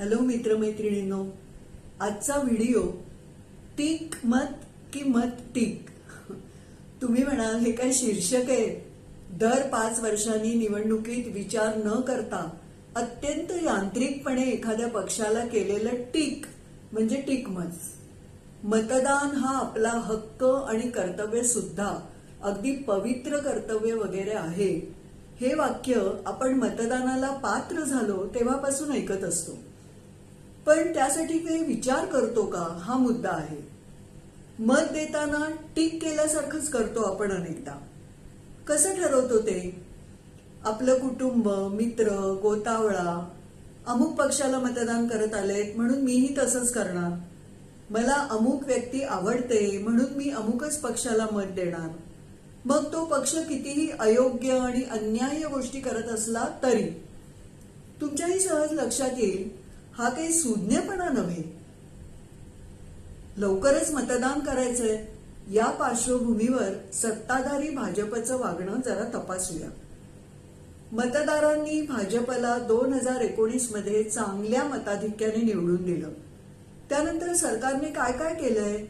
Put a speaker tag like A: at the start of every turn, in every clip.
A: Hello मित्रमैत्रिणींनो, आजचा video tick मत की मत टिक. तुम्ही म्हणाल हे काय शीर्षक आहे. दर 5 वर्षांनी निवडणुकीत विचार न करता अत्यंत यांत्रिकपणे एखाद्या पक्षाला केलेलं टिक म्हणजे टिक मत. मतदान हा आपला हक्क आणि कर्तव्य सुद्धा अगदी पवित्र कर्तव्य वगैरे आहे. हे वाक्य आपण मतदानाला पात्र झालो तेव्हापासून ऐकत असतो. पण त्यासाठी काही विचार करतो का हा मुद्दा आहे. मत देताना टिक केल्यासारखंच करतो आपण अनेकदा. कसं ठरवतो ते? आपलं कुटुंब, मित्र, गोतावळा अमुक पक्षाला मतदान करत आलेत म्हणून मीही तसंच करणार. मला अमुक व्यक्ती आवडते म्हणून मी अमुकच पक्षाला मत देणार. मग तो पक्ष कितीही अयोग्य आणि अन्याय्य गोष्टी करत असला तरी. तुमच्याही सहज लक्षात येईल हा काही सूज्ञपणा नव्हे. लवकरच मतदान करायचंय या पार्श्वभूमीवर सत्ताधारी भाजपचं वागणं जरा तपासूया. मतदारांनी भाजपला 2019 मध्ये चांगल्या मताधिक्याने निवडून दिलं. त्यानंतर सरकारने काय काय केलंय?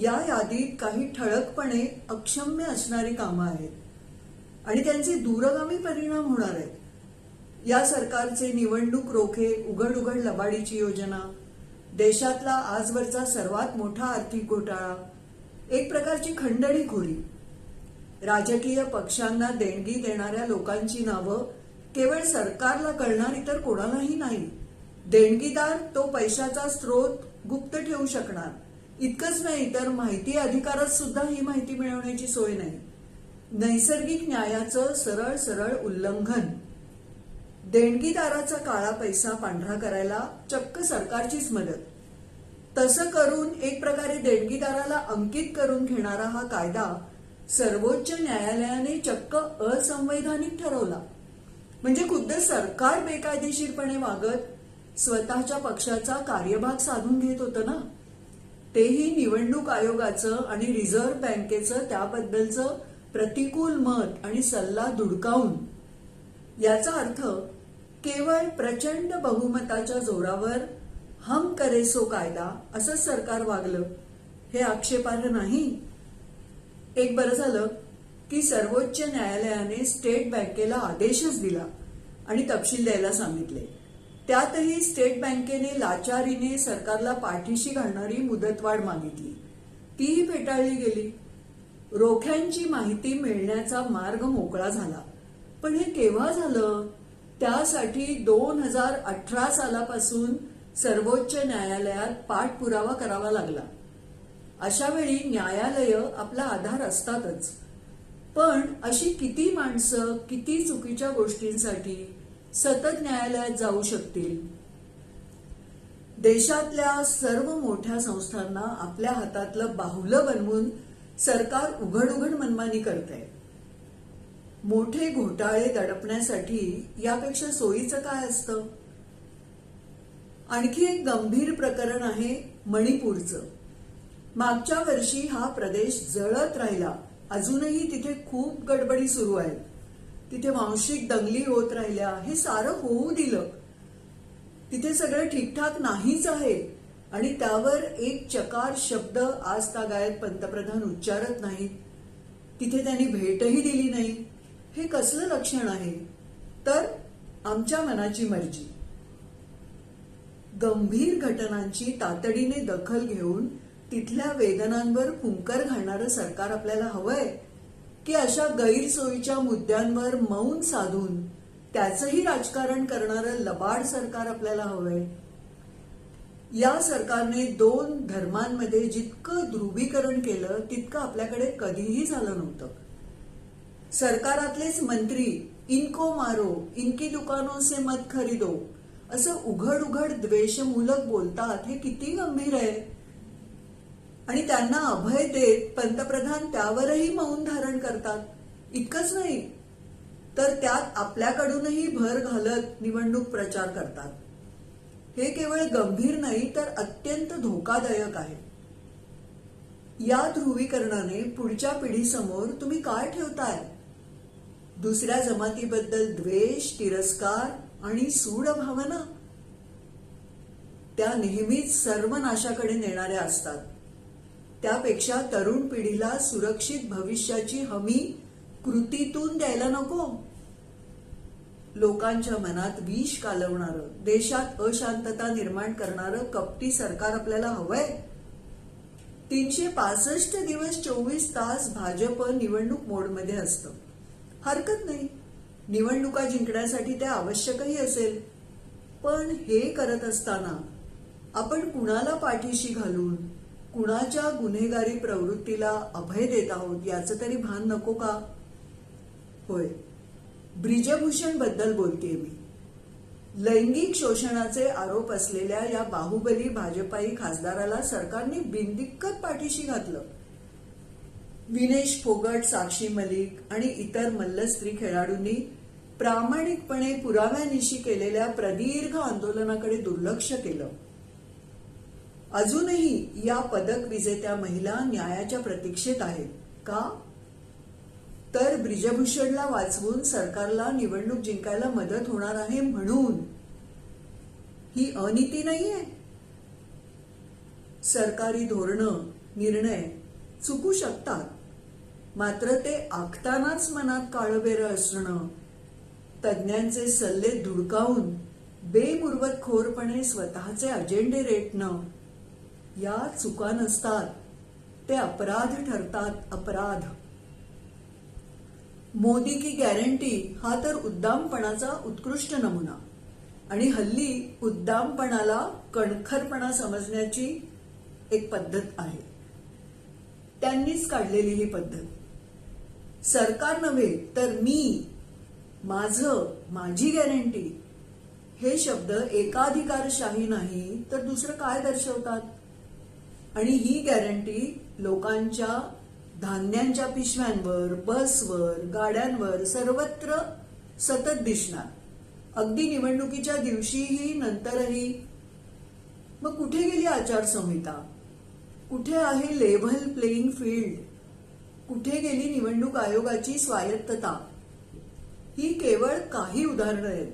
A: या यादीत काही ठळकपणे अक्षम्य असणारी कामं आहेत आणि त्यांचे दूरगामी परिणाम होणार आहेत. या सरकारचे निवडणूक रोखे, उघड उघड लबाडीची योजना, देशातला आजवरचा सर्वात मोठा आर्थिक घोटाळा, एक प्रकारची खंडणीखोरी, राजकीय पक्षांना देणगी देणाऱ्या लोकांची नावं केवळ सरकारला कळणार, इतर कोणालाही नाही. देणगीदार तो पैशाचा स्रोत गुप्त ठेवू शकणार. इतकंच नाही तर माहिती अधिकारात सुद्धा ही माहिती मिळवण्याची सोय नाही. नैसर्गिक न्यायाचं सरळ सरळ उल्लंघन. देणगीदाराचा काळा पैसा पांढरा करायला चक्क सरकारचीच मदत. तसं करून एक प्रकारे देणगीदाराला अंकित करून घेणारा हा कायदा सर्वोच्च न्यायालयाने चक्क असंवैधानिक ठरवला. म्हणजे खुद्द सरकार बेकायदेशीरपणे वागत स्वतःच्या पक्षाचा कार्यभाग साधून घेत होतं ना. तेही निवडणूक आयोगाचं आणि रिझर्व्ह बँकेचं त्याबद्दलचं प्रतिकूल मत आणि सल्ला धुडकावून. याचा अर्थ केवळ प्रचंड बहुमताच्या जोरावर हम करे सो कायदा असंच सरकार वागलं हे आक्षेपार्ह नाही. एक बरं झालं की सर्वोच्च न्यायालयाने स्टेट बँकेला आदेशच दिला आणि तपशील द्यायला सांगितले. त्यातही स्टेट बँकेने लाचारीने सरकारला पाठीशी घालणारी मुदतवाढ मागितली. तीही फेटाळली गेली. रोख्यांची माहिती मिळण्याचा मार्ग मोकळा झाला. पण हे केव्हा झालं? त्यासाठी 2018 सालापासून सर्वोच्च न्यायालयात पाठपुरावा करावा लागला. अशा वेळी न्यायालय आपला आधार असतातच. पण अशी किती माणसं किती चुकीच्या गोष्टींसाठी सतत न्यायालयात जाऊ शकतील? देशातल्या सर्व मोठ्या संस्थांना आपल्या हातातलं बाहुलं बनवून सरकार उघड उघड मनमानी करतंय. मोठे घोटाळे दडपण्यासाठी यापेक्षा सोयीचं काय असतं? आणखी एक गंभीर प्रकरण आहे मणिपूरचं. मागच्या वर्षी हा प्रदेश जळत राहिला. अजूनही तिथे खूप गडबडी सुरू आहेत. तिथे वांशिक दंगली होत राहिल्या. हे सारं होऊ दिलं. तिथे सगळं ठीकठाक नाहीच आहे आणि त्यावर एक चकार शब्द आज तागायत पंतप्रधान उच्चारत नाहीत. तिथे त्यांनी भेटही दिली नाही. हे कसलं लक्षण आहे? तर आमच्या मनाची मर्जी. गंभीर घटनांची तातडीने दखल घेऊन तिथल्या वेदनांवर फुंकर घालणारं सरकार आपल्याला हवंय की अशा गैरसोयीच्या मुद्द्यांवर मौन साधून त्याचंही राजकारण करणारं लबाड सरकार आपल्याला हवंय? या सरकारने 2 धर्मांमध्ये जितकं ध्रुवीकरण केलं तितकं आपल्याकडे कधीही झालं नव्हतं. सरकारातलेच मंत्री इनको मारो, इनकी दुकानों से मत खरीदो असं उघड उघड द्वेषमूलक बोलतात. हे किती गंभीर आहे. आणि त्यांना अभय देत पंतप्रधान त्यावरही मौन धारण करतात. इतकंच नाही तर त्यात आपल्याकडूनही भर घालत निवडणूक प्रचार करतात. हे केवळ गंभीर नाही तर अत्यंत धोकादायक आहे. या ध्रुवीकरणाने पुढच्या पिढीसमोर तुम्ही काय ठेवताय? दुसऱ्या जमातीबद्दल द्वेष, तिरस्कार आणि सूड भावना. त्या नेहमीच सर्वनाशाकडे नेणाऱ्या असतात. त्यापेक्षा तरुण पिढीला सुरक्षित भविष्याची हमी कृतीतून द्यायला नको. लोकांच्या मनात विष कालवणारं, देशात अशांतता निर्माण करणारं कपटी सरकार आपल्याला हवंय. 365 दिवस 24 तास भाजप निवडणूक मोडमध्ये असतं. हरकत नाही, निवडणुका जिंकण्यासाठी ते आवश्यकही असेल. पण हे करत असताना आपण कुणाला पाठीशी घालून कुणाच्या गुन्हेगारी प्रवृत्तीला अभय देत आहोत याचं तरी भान नको का? होय, ब्रिजभूषण बद्दल बोलतेय मी. लैंगिक शोषणाचे आरोप असलेल्या या बाहुबली भाजपाई खासदाराला सरकारने बिनदिक्कत पाठीशी घातलं. विनेश फोगट, साक्षी मलिक आणि इतर मल्लस्त्री खेळाडूंनी प्रामाणिकपणे पुराव्यानिशी केलेल्या प्रदीर्घ आंदोलनाकडे दुर्लक्ष केलं. अजूनही या पदक विजेत्या महिला न्यायाच्या प्रतीक्षेत आहेत. का? तर ब्रिजभूषणला वाचवून सरकारला निवडणूक जिंकायला मदत होणार आहे म्हणून. ही अनीती नाहीये. सरकारी धोरणं, निर्णय चुकू शकतात, मात्र ते आखतानाच मनात काळबेरं असणं, तज्ज्ञांचे सल्ले धुडकावून बेमुरवतखोरपणे स्वतःचे अजेंडे रेटणं, या चुका नसतात, ते अपराध ठरतात. अपराध. मोदी की गॅरंटी हा तर उद्दामपणाचा उत्कृष्ट नमुना. आणि हल्ली उद्दामपणाला कणखरपणा समजण्याची एक पद्धत आहे. त्यांनीच काढलेली ही पद्धत. सरकार नव्हे तर मी, माझं, माझी गॅरंटी हे शब्द एकाधिकारशाही नाही तर दुसरं काय दर्शवतात? आणि ही गॅरंटी लोकांच्या धान्यांच्या पिशव्यांवर, बसवर, गाड्यांवर सर्वत्र सतत दिसणार, अगदी निवडणुकीच्या दिवशीही, नंतरही. मग कुठे गेली आचारसंहिता? कुठे आहे लेव्हल प्लेइंग फील्ड? कुठे गेली निवडणूक आयोगाची स्वायत्तता? ही केवळ काही उदाहरणं आहेत.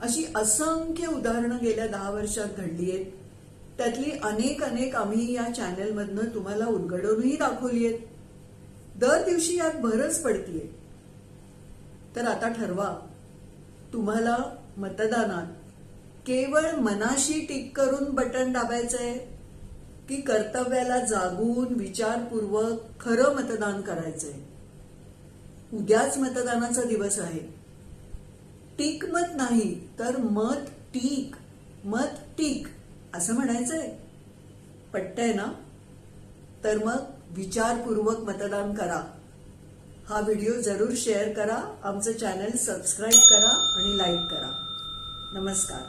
A: अशी असंख्य उदाहरणं गेल्या 10 वर्षात घडली आहेत. त्यातली अनेक आम्ही या चॅनलमधनं तुम्हाला उलगडूनही दाखवली आहेत. दर दिवशी यात भरच पडतीये. तर आता ठरवा, तुम्हाला मतदानात केवळ मनाशी टिक करून बटन दाबायचंय की कर्तव्याला जागून विचारपूर्वक खरं मतदान करायचंय? उद्याच मतदानाचा दिवस आहे. टिक मत नाही तर मत टीक, मत टीक असं म्हणायचंय. पटतंय ना? तर मग विचारपूर्वक मतदान करा. हा व्हिडिओ जरूर शेअर करा, आमचं चॅनल सबस्क्राईब करा आणि लाईक करा. नमस्कार.